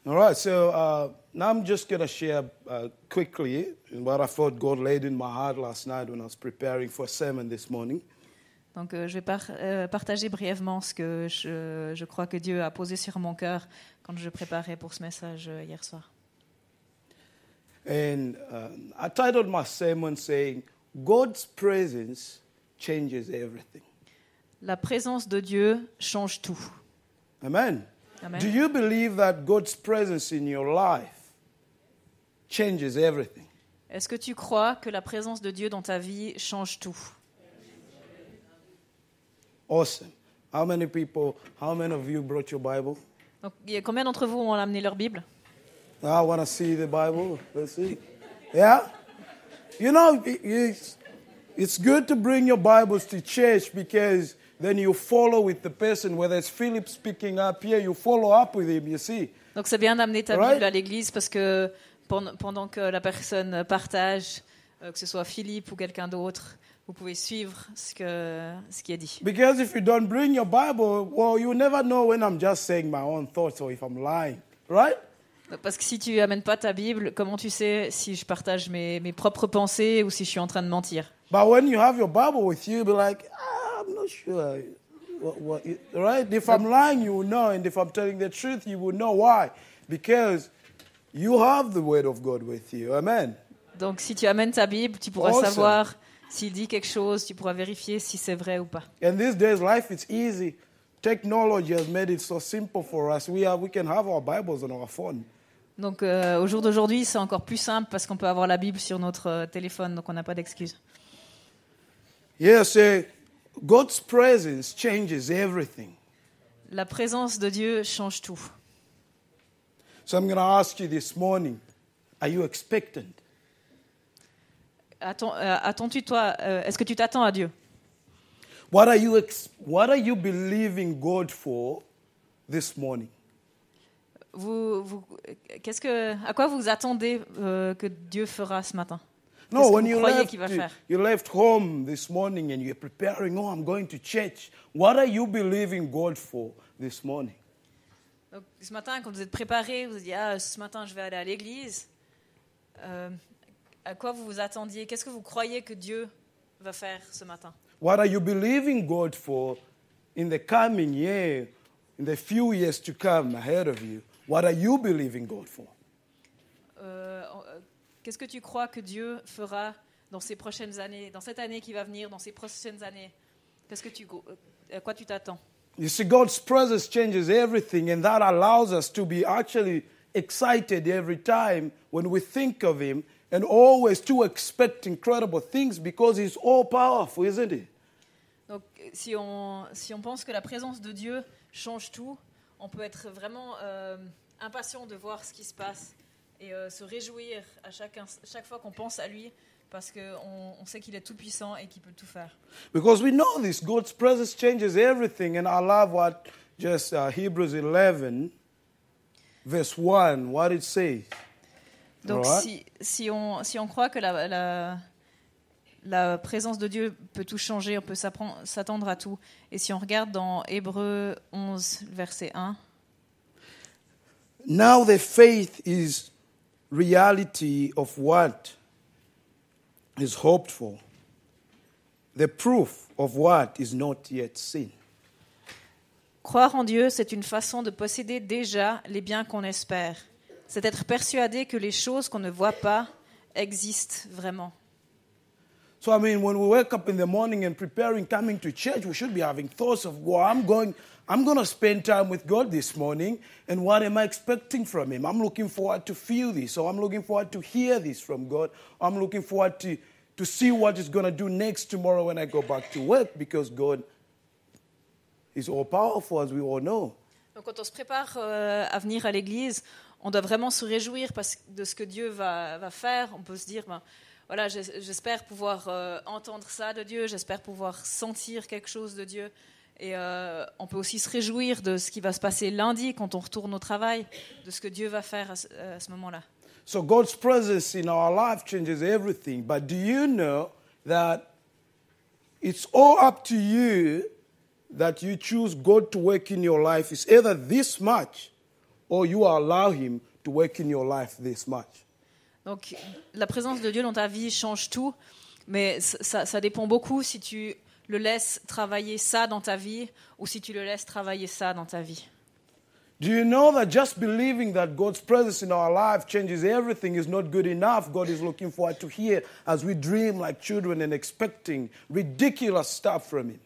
All right, so now I'm just going to share quickly what I thought God laid in my heart last night when I was preparing for a sermon this morning. Donc, je vais partager brièvement ce que je crois que Dieu a posé sur mon cœur quand je préparais pour ce message hier soir. And I titled my sermon saying, God's presence changes everything. La présence de Dieu change tout. Amen. Amen. Do you believe that God's presence in your life changes everything? Est-ce que tu crois que la présence de Dieu dans ta vie change tout? Awesome. How many of you brought your Bible? Donc, combien d'entre vous ont amené leur Bible? I want to see the Bible. Let's see. Yeah? You know, it's good to bring your Bibles to church because then you follow with the person, whether it's Philip speaking up here, you follow up with him, you see. Donc c'est bien d'amener ta Right? Bible à l'église parce que pendant que la personne partage, que ce soit Philippe ou quelqu'un d'autre, vous pouvez suivre ce qui est dit. Because if you don't bring your Bible, well, you never know when I'm just saying my own thoughts or if I'm lying, right? Parce que si tu amènes pas ta Bible, comment tu sais si je partage mes propres pensées ou si je suis en train de mentir? But when you have your Bible with you, you'll be like, I'm not sure. Right? If I'm lying, you will know. And if I'm telling the truth, you will know why. Because you have the Word of God with you. Amen. Donc si tu amènes ta Bible, tu pourras Awesome. savoir s'il dit quelque chose, tu pourras vérifier si c'est vrai ou pas. And these days, life is easy. Technology has made it so simple for us. We can have our Bibles on our phone. Donc au jour d'aujourd'hui, c'est encore plus simple parce qu'on peut avoir la Bible sur notre téléphone, donc on n'a pas d'excuses. Yes, God's presence changes everything. La présence de Dieu change tout. So I'm going to ask you this morning, are you expectant? Attends-tu toi est-ce que tu t'attends à Dieu? What are you believing God for this morning? À quoi vous attendez que Dieu fera ce matin? No, Qu'est-ce que when vous croyez qu'il va faire? you left home this morning and you're preparing, I'm going to church. What are you believing God for this morning? Donc, ce matin, quand vous êtes préparés, vous vous dites ce matin je vais aller à l'église. À quoi vous vous attendiez? Qu'est-ce que vous croyez que Dieu va faire ce matin? What are you believing God for in the coming year, in the few years to come ahead of you? What are you believing God for? Qu'est-ce que tu crois que Dieu fera dans ces prochaines années, dans cette année qui va venir, dans ces prochaines années? À quoi tu t'attends? You see, God's presence changes everything, and that allows us to be actually excited every time when we think of Him, and always to expect incredible things because He's all powerful, isn't He? Donc, si on pense que la présence de Dieu change tout, on peut être vraiment impatient de voir ce qui se passe et se réjouir à chaque fois qu'on pense à lui parce qu'on sait qu'il est tout puissant et qu'il peut tout faire. Because we know this, God's presence changes everything, and I love what just Hebrews 11, verse 1, what it says. Donc Right? si on croit que la présence de Dieu peut tout changer, on peut s'attendre à tout. Et si on regarde dans Hébreux 11, verset 1. Now the faith is reality of what is hoped for, the proof of what is not yet seen. Croire en Dieu, c'est une façon de posséder déjà les biens qu'on espère. C'est être persuadé que les choses qu'on ne voit pas existent vraiment. So, I mean, when we wake up in the morning and preparing, coming to church, we should be having thoughts of, well, I'm going to spend time with God this morning, and what am I expecting from Him? I'm looking forward to feel this, or I'm looking forward to hear this from God. I'm looking forward to see what He's going to do next tomorrow when I go back to work, because God is all-powerful, as we all know. Donc, quand on se prépare à venir à l'église, on doit vraiment se réjouir de ce que Dieu va faire. On peut se dire, voilà, j'espère pouvoir entendre ça de Dieu, j'espère pouvoir sentir quelque chose de Dieu. Et on peut aussi se réjouir de ce qui va se passer lundi quand on retourne au travail, de ce que Dieu va faire à ce moment-là. So God's presence in our life changes everything. But do you know that it's all up to you that you choose God to work in your life? It's either this much or you allow Him to work in your life this much. Donc, la présence de Dieu dans ta vie change tout, mais ça dépend beaucoup si tu le laisses travailler ça dans ta vie ou si tu le laisses travailler ça dans ta vie. Do you know that just believing that God's presence in our life changes everything is not good enough? God is looking forward to hear as we dream like children and expecting ridiculous stuff from Him.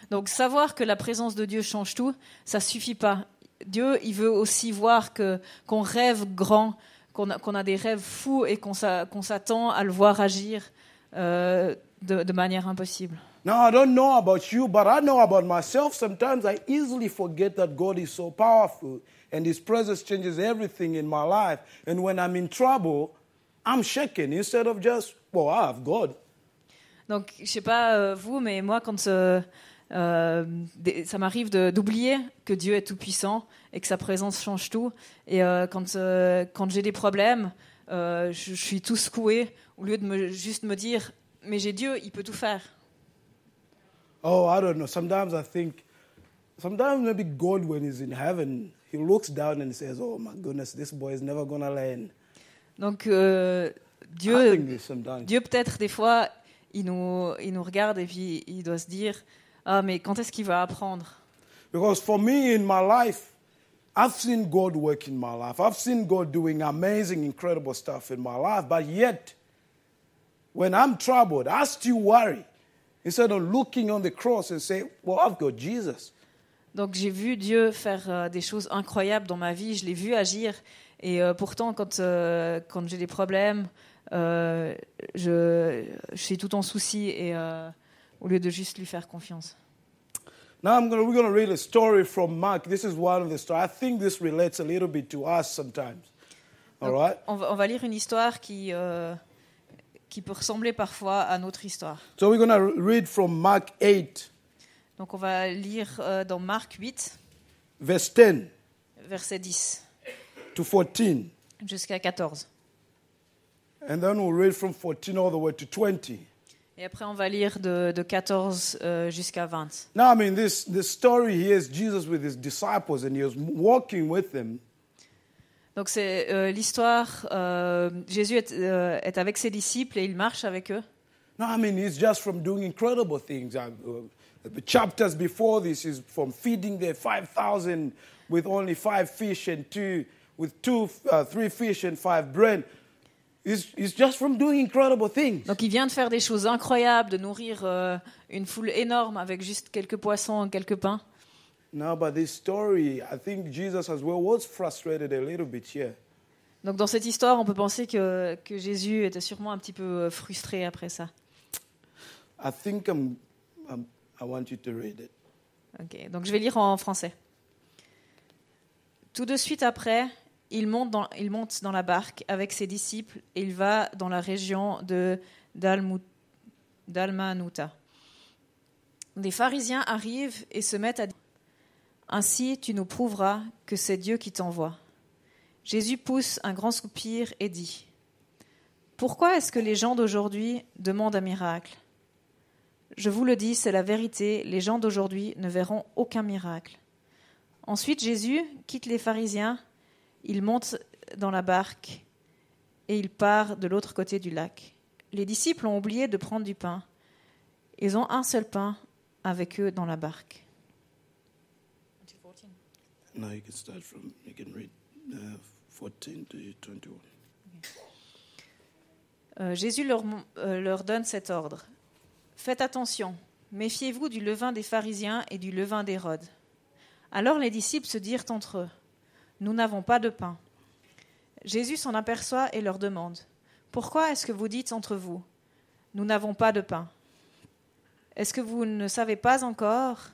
Donc, savoir que la présence de Dieu change tout, ça suffit pas. Dieu, il veut aussi voir qu'on rêve grand, qu'on a des rêves fous et qu'on s'attend à le voir agir de manière impossible. Now, I don't know about you, but I know about myself. Sometimes I easily forget that God is so powerful and His presence changes everything in my life. And when I'm in trouble, I'm shaken instead of just, well, I have God. Donc, je sais pas vous, mais moi, quand ça m'arrive d'oublier que Dieu est tout-puissant et que sa présence change tout, et quand j'ai des problèmes, je suis tout secoué, au lieu de juste me dire, mais j'ai Dieu, il peut tout faire. Oh, I don't know. Sometimes maybe God, when He's in heaven, He looks down and says, oh my goodness, this boy is never going to learn. Donc, I think this sometimes. Dieu peut-être des fois, il nous regarde et puis il doit se dire, ah, mais quand est-ce qu'il va apprendre? Because for me in my life, I've seen God work in my life. I've seen God doing amazing, incredible stuff in my life. But yet, when I'm troubled, I still worry. Instead of looking on the cross and say, well, I've got Jesus. Donc j'ai vu Dieu faire des choses incroyables dans ma vie, je l'ai vu agir. Et pourtant, quand j'ai des problèmes, je suis tout en souci et au lieu de juste lui faire confiance. Now we're going to read a story from Mark. This is one of the stories. I think this relates a little bit to us sometimes. All Donc, right? on va lire une histoire qui peut ressembler parfois à notre histoire. So we're going to read from Mark 8, Donc on va lire dans Marc 8, verse 10 verset 10 to 14. jusqu'à 14. And then we'll read from 14 all the way to 20. Et après on va lire de 14 jusqu'à 20. Now, I mean, this story here is Jesus with His disciples, and He was walking with them. Donc c'est l'histoire, Jésus est avec ses disciples et il marche avec eux. No, I mean, it's just from doing incredible things. The chapters before this is from feeding the 5,000 with only 5 fish and 3 fish and 5 bread. It's just from doing incredible things. Donc il vient de faire des choses incroyables, de nourrir une foule énorme avec juste quelques poissons et quelques pains. No, but this story, I think Jesus as well was frustrated a little bit here. Donc dans cette histoire, on peut penser que Jésus était sûrement un petit peu frustré après ça. I think I want you to read it. Ok, donc je vais lire en français. Tout de suite après, il monte dans la barque avec ses disciples et il va dans la région de Dalmanutha. Des pharisiens arrivent et se mettent à dire « Ainsi tu nous prouveras que c'est Dieu qui t'envoie. » Jésus pousse un grand soupir et dit « Pourquoi est-ce que les gens d'aujourd'hui demandent un miracle ? Je vous le dis, c'est la vérité, les gens d'aujourd'hui ne verront aucun miracle. » Ensuite, Jésus quitte les pharisiens, il monte dans la barque et il part de l'autre côté du lac. Les disciples ont oublié de prendre du pain. Ils ont un seul pain avec eux dans la barque. No, you can read 14 to 21. Jésus leur donne cet ordre. Faites attention, méfiez-vous du levain des pharisiens et du levain d'Hérode. Alors les disciples se dirent entre eux, nous n'avons pas de pain. Jésus s'en aperçoit et leur demande, pourquoi est-ce que vous dites entre vous, nous n'avons pas de pain? Est-ce que vous ne savez pas encore?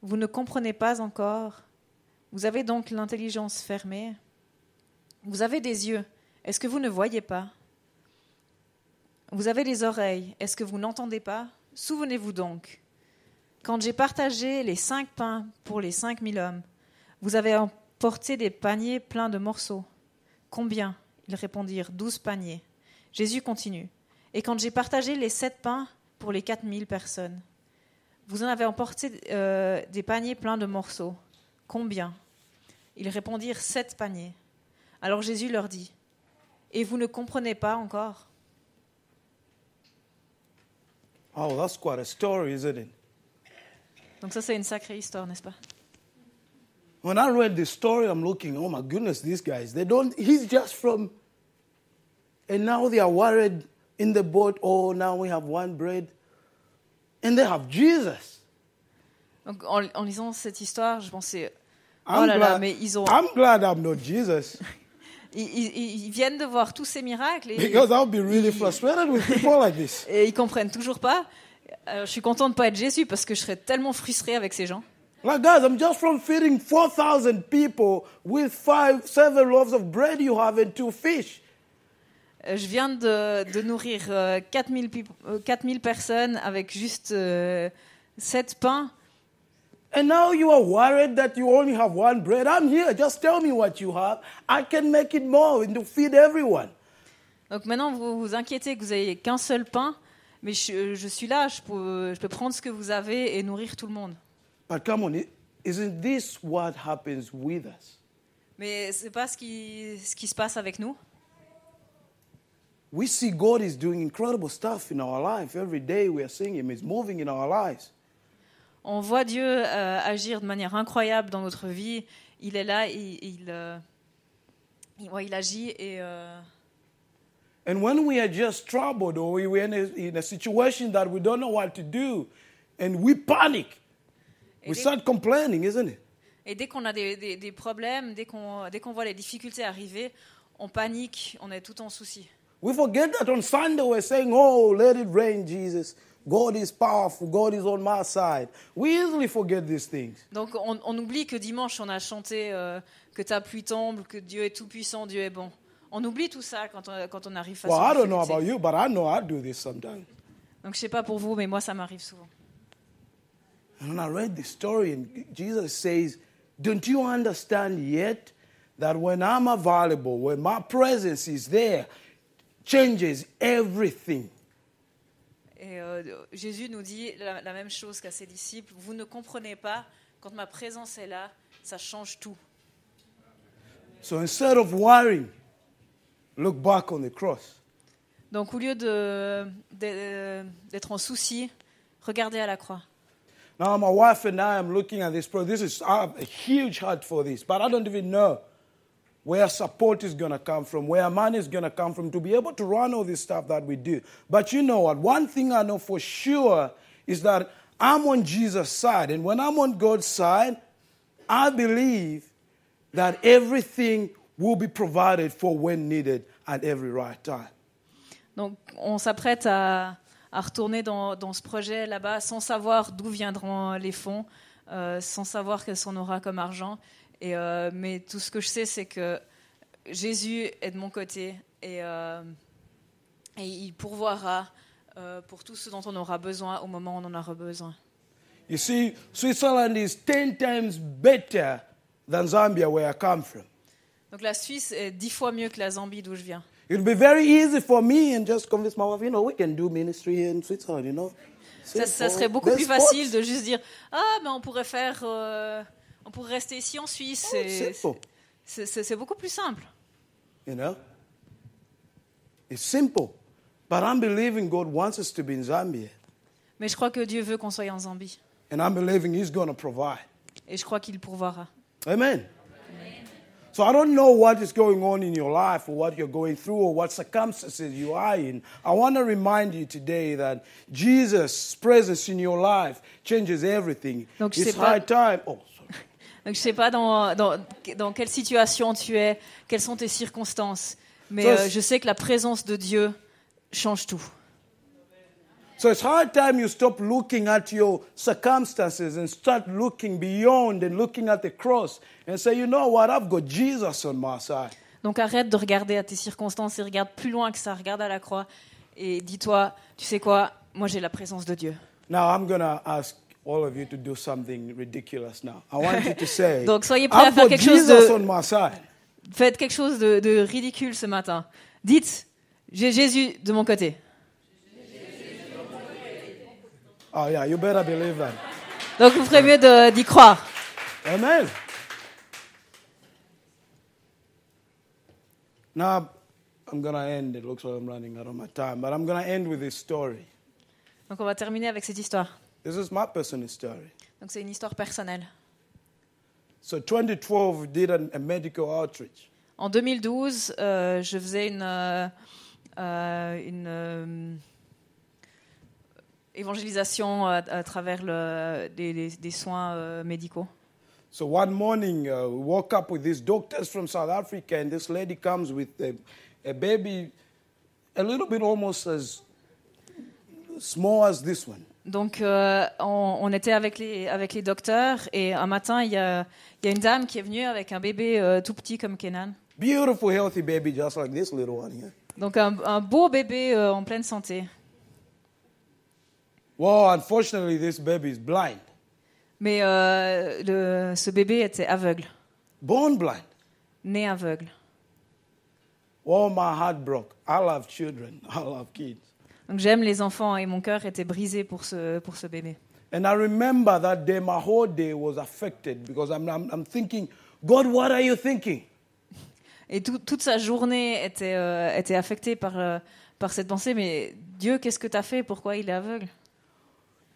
Vous ne comprenez pas encore? Vous avez donc l'intelligence fermée? Vous avez des yeux, est-ce que vous ne voyez pas? Vous avez des oreilles, est-ce que vous n'entendez pas? Souvenez-vous donc, quand j'ai partagé les 5 pains pour les 5000 hommes, vous avez emporté des paniers pleins de morceaux. Combien? Ils répondirent, 12 paniers. Jésus continue. Et quand j'ai partagé les 7 pains pour les 4000 personnes, vous en avez emporté des paniers pleins de morceaux. Combien? Ils répondirent 7 paniers. Alors Jésus leur dit, et vous ne comprenez pas encore? Oh, that's quite a story, isn't it? Donc ça, c'est une sacrée histoire, n'est-ce pas? When I read this story, I'm looking, oh my goodness, these guys, he's just from, and now they are worried in the boat, oh, now we have one bread, and they have Jesus. Donc en lisant cette histoire, je pensais, oh I'm là là, glad, mais ils ont... I'm glad I'm not Jesus, Ils viennent de voir tous ces miracles et, because I'll be really frustrated with people like this. et ils comprennent toujours pas. Je suis contente de ne pas être Jésus parce que je serais tellement frustrée avec ces gens. Like, guys, I'm just from feeding 4,000 people with 7 loaves of bread you have and 2 fish. Je viens de nourrir 4000 personnes avec juste 7 pains. And now you are worried that you only have 1 bread. I'm here. Just tell me what you have. I can make it more and to feed everyone. Donc maintenant, vous vous inquiétez que vous n'ayez qu'un seul pain, mais je suis là, je peux prendre ce que vous avez et nourrir tout le monde. But come on, isn't this what happens with us? Mais ce n'est pas ce qui se passe avec nous. We see God is doing incredible stuff in our life. Every day we are seeing Him. He's moving in our lives. On voit Dieu agir de manière incroyable dans notre vie. Il est là, il agit et... And when we are just troubled or we're in a situation that we don't know what to do and we panic, we start complaining, isn't it? Et dès qu'on a des problèmes, dès qu'on voit les difficultés arriver, on panique, on est tout en souci. We forget that on Sunday we're saying, oh, let it rain, Jesus. God is powerful. God is on my side. We easily forget these things. Donc on oublie que dimanche on a chanté que ta pluie tombe, que Dieu est tout puissant, Dieu est bon. On oublie tout ça quand on arrive face Well, aux I don't know difficultés. about you, but I know I do this sometimes. Donc je sais pas pour vous, mais moi ça m'arrive souvent. And when I read this story, and Jesus says, don't you understand yet that when I'm available, when my presence is there, changes everything? Et Jésus nous dit la même chose qu'à ses disciples. Vous ne comprenez pas, quand ma présence est là, ça change tout. So instead of worrying, look back on the cross. Donc au lieu d'être en souci, regardez à la croix. Now, my wife and I am looking at this project. I have a huge heart for this, but I don't even know where support is going to come from, where money is going to come from to be able to run all this stuff that we do. But you know what? One thing I know for sure is that I'm on Jesus' side. And when I'm on God's side, I believe that everything will be provided for when needed at every right time. Donc on s'apprête à retourner dans ce projet là-bas sans savoir d'où viendront les fonds, sans savoir qu'est-ce qu'on aura comme argent. Mais tout ce que je sais, c'est que Jésus est de mon côté et il pourvoira pour tout ce dont on aura besoin au moment où on en aura besoin. You see, Switzerland is 10 times better than Zambia, where I come from. Donc la Suisse est 10 fois mieux que la Zambie d'où je viens. It would be very easy for me and just convince my wife, we can do ministry here in Switzerland, Ça serait beaucoup plus facile de juste dire mais on pourrait rester ici en Suisse. C'est beaucoup plus simple. It's simple. But I'm believing God wants us to be in Zambia. Mais je crois que Dieu veut qu'on soit en Zambie. And I'm believing He's going to provide. Et je crois qu'il pourvoira. Amen. So I don't know what is going on in your life or what you're going through or what circumstances you are in. I want to remind you today that Jesus' presence in your life changes everything. Donc, it's high time. Oh, sorry. Donc je ne sais pas dans quelle situation tu es, quelles sont tes circonstances, mais je sais que la présence de Dieu change tout. So it's high time you stop looking at your circumstances and start looking beyond and looking at the cross and say, you know what, I've got Jesus on my side. Donc arrête de regarder à tes circonstances et regarde plus loin que ça, regarde à la croix et dis-toi, tu sais quoi, moi j'ai la présence de Dieu. Now I'm going to ask all of you to do something ridiculous now. I want you to say, Donc soyez prêts à I've faire got quelque chose Jesus on my side. Faites quelque chose de ridicule ce matin. Dites, j'ai Jésus de mon côté. Oh yeah, you better believe that. Donc vous ferez mieux d'y croire. Amen. Now, I'm going to end. It looks like I'm running out of my time, but I'm going to end with this story. Donc on va terminer avec cette histoire. This is my personal story. Donc c'est une histoire personnelle. So 2012, we did a medical outreach. En 2012, je faisais une évangélisation à travers des soins médicaux. So one morning, we woke up with these doctors from South Africa, and this lady comes with a baby, a little bit almost as small as this one. Donc, on était avec les docteurs, et un matin, il y a une dame qui est venue avec un bébé tout petit comme Kenan. Beautiful, healthy baby, just like this little one here. Donc, un beau bébé en pleine santé. Well, unfortunately, this baby is blind. Mais ce bébé était aveugle, Born blind. né aveugle. Oh, my heart broke. I love children. I love kids. Donc, j'aime les enfants, et mon cœur était brisé pour ce bébé. And I remember that day, my whole day was affected because I'm thinking, God, what are you thinking? Et toute sa journée était affectée par cette pensée. Mais Dieu, qu'est-ce que tu as fait? Pourquoi il est aveugle?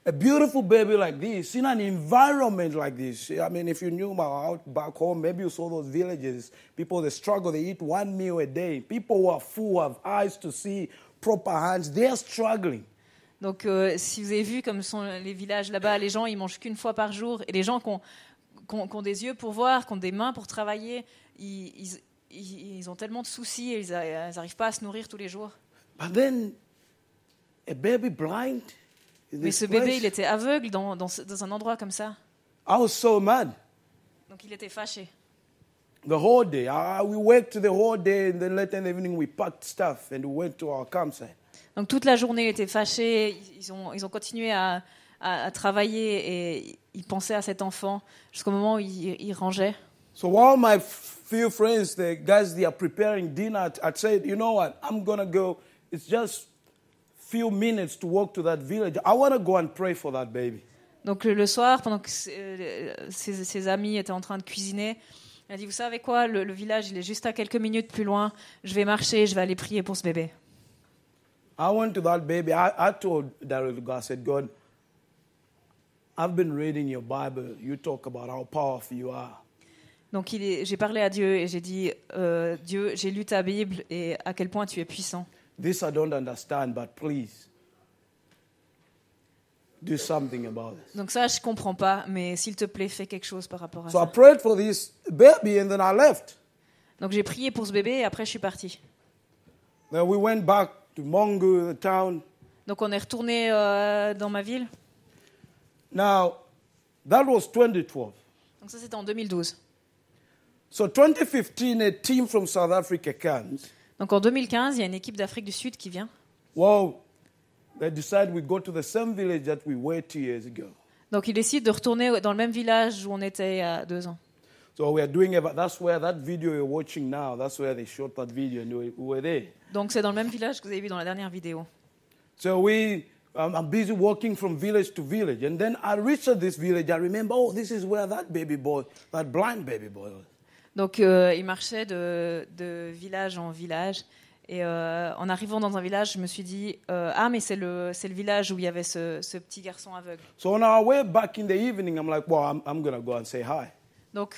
A beautiful baby like this, in an environment like this. I mean, if you knew out back home, maybe you saw those villages. People, they struggle. They eat one meal a day. People who are full, have eyes to see, proper hands, they are struggling. Donc, si vous avez vu comme sont les villages là-bas, les gens, ils mangent qu'une fois par jour. Et les gens qui ont des yeux pour voir, qui ont des mains pour travailler, ils ont tellement de soucis et ils n'arrivent pas à se nourrir tous les jours. But then, a baby blind? Mais ce bébé, il était aveugle dans un endroit comme ça. I was so mad. Donc, il était fâché. The whole day. We worked the whole day, and then later in the evening we packed stuff and we went to our campsite. Donc, toute la journée, il était fâché. Ils ont continué à travailler et ils pensaient à cet enfant jusqu'au moment où ils rangeaient. So while my few friends, the guys, they are preparing dinner, I said, you know what, I'm going to go. It's just few minutes to walk to that village. I want to go and pray for that baby. Donc le soir, pendant que ses amis étaient en train de cuisiner, il a dit, vous savez quoi, le village, il est juste à quelques minutes plus loin. Je vais marcher, je vais aller prier pour ce bébé. I went to that baby. I told Daryl, God, I said, God, I've been reading your Bible. You talk about how powerful you are. Donc j'ai parlé à Dieu et j'ai dit, Dieu, j'ai lu ta Bible et à quel point tu es puissant. This I don't understand, but please do something about this. Donc ça, je comprends pas, mais s'il te plaît, fais quelque chose par rapport à So I ça. prayed for this baby and then I left. Donc j'ai prié pour ce bébé et après je suis partie. Then we went back to Mongu, the town. Donc on est retourné dans ma ville. Now, that was 2012. Donc ça, c'était en 2012. So 2015, a team from South Africa comes. Donc en 2015, il y a une équipe d'Afrique du Sud qui vient. Well, they decide we go to the same village that we were 2 years ago. Donc ils décident de retourner dans le même village où on était il y a 2 ans. So we are doing it, that's where that video you're watching now, that's where they shot that video and we were there. Donc c'est dans le même village que vous avez vu dans la dernière vidéo. So I'm busy walking from village to village. And then I reached this village, I remember, oh, this is where that baby boy, that blind baby boy was. Donc il marchait de village en village. Et en arrivant dans un village, je me suis dit, ah mais c'est le village où il y avait ce petit garçon aveugle. So on our way back in the evening, I'm like, well, I'm going to go and say hi. Donc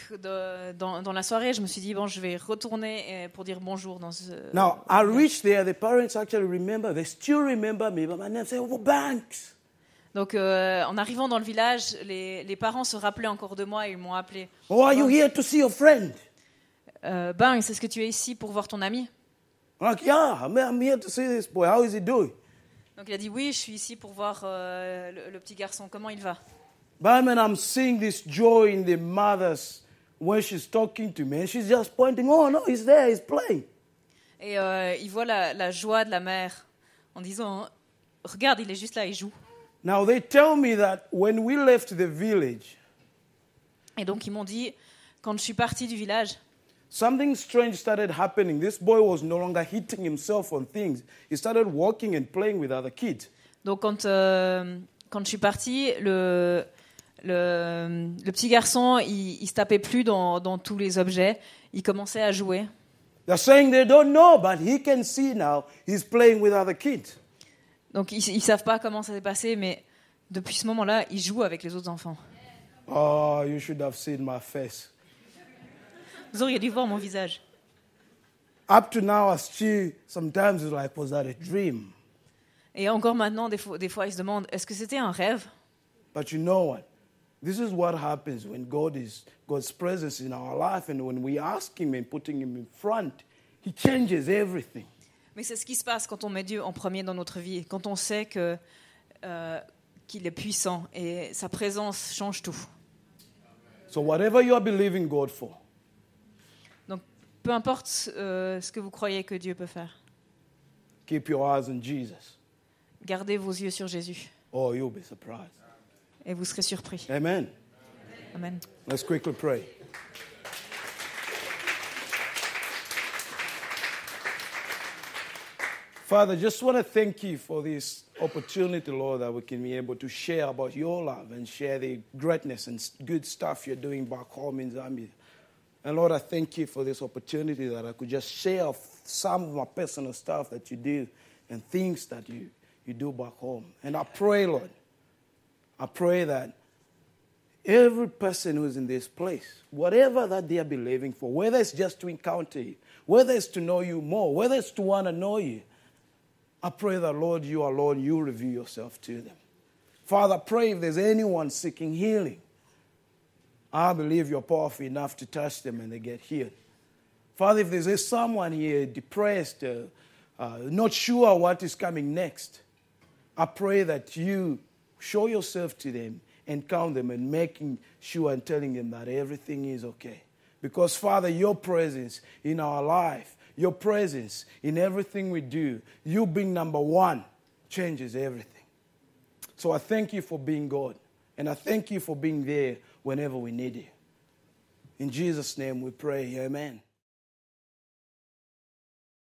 dans la soirée, je me suis dit, bon, je vais retourner pour dire bonjour dans ce... Now, I reached there, the parents actually remember, they still remember me, but my name said, oh, Banks. Donc en arrivant dans le village, les parents se rappelaient encore de moi et ils m'ont appelé. Oh, are you here to see your friend? Ben, est-ce que tu es ici pour voir ton ami? I'm like, yeah, I'm here to see this boy. How is he doing? Donc il a dit, oui, je suis ici pour voir le petit garçon, comment il va? But man, I'm seeing this joy in the mother's when she's talking to me, and she's just pointing, oh no, he's there, he's playing. Et il voit la joie de la mère en disant, regarde, il est juste là, il joue. Now they tell me that when we left the village, Et donc ils m'ont dit, quand je suis partie du village, something strange started happening. This boy was no longer hitting himself on things. He started walking and playing with other kids. Donc quand je suis partie, le petit garçon, il se tapait plus dans tous les objets. Il commençait à jouer. They're saying they don't know, but he can see now he's playing with other kids. Donc ils savent pas comment ça s'est passé, mais depuis ce moment-là, ils jouent avec les autres enfants. Oh, you should have seen my face. Vous auriez dû voir mon visage. Up to now, I still, sometimes it's like, was that a dream? Et encore maintenant, des fois, ils se demandent, est-ce que c'était un rêve? But you know what? This is what happens when God's presence in our life, and when we ask Him and putting Him in front, He changes everything. Mais c'est ce qui se passe quand on met Dieu en premier dans notre vie, quand on sait que, qu'il est puissant et sa présence change tout. So whatever you are believing God for, Donc, peu importe ce que vous croyez que Dieu peut faire, keep your eyes on Jesus, gardez vos yeux sur Jésus or you'll be surprised. et vous serez surpris. Amen. Amen. Let's quickly pray. Father, just want to thank you for this opportunity, Lord, that we can be able to share about your love and share the greatness and good stuff you're doing back home in Zambia. And Lord, I thank you for this opportunity that I could just share some of my personal stuff that you do and things that you do back home. And I pray, Lord, I pray that every person who's in this place, whatever that they are believing for, whether it's just to encounter you, whether it's to know you more, whether it's to want to know you, I pray that, Lord, you alone, you reveal yourself to them. Father, I pray if there's anyone seeking healing, I believe you're powerful enough to touch them and they get healed. Father, if there's someone here depressed, not sure what is coming next, I pray that you show yourself to them and count them and making sure and telling them that everything is okay. Because, Father, your presence in our life, your presence in everything we do, you being number one, changes everything. So I thank you for being God. And I thank you for being there whenever we need you. In Jesus' name we pray, amen.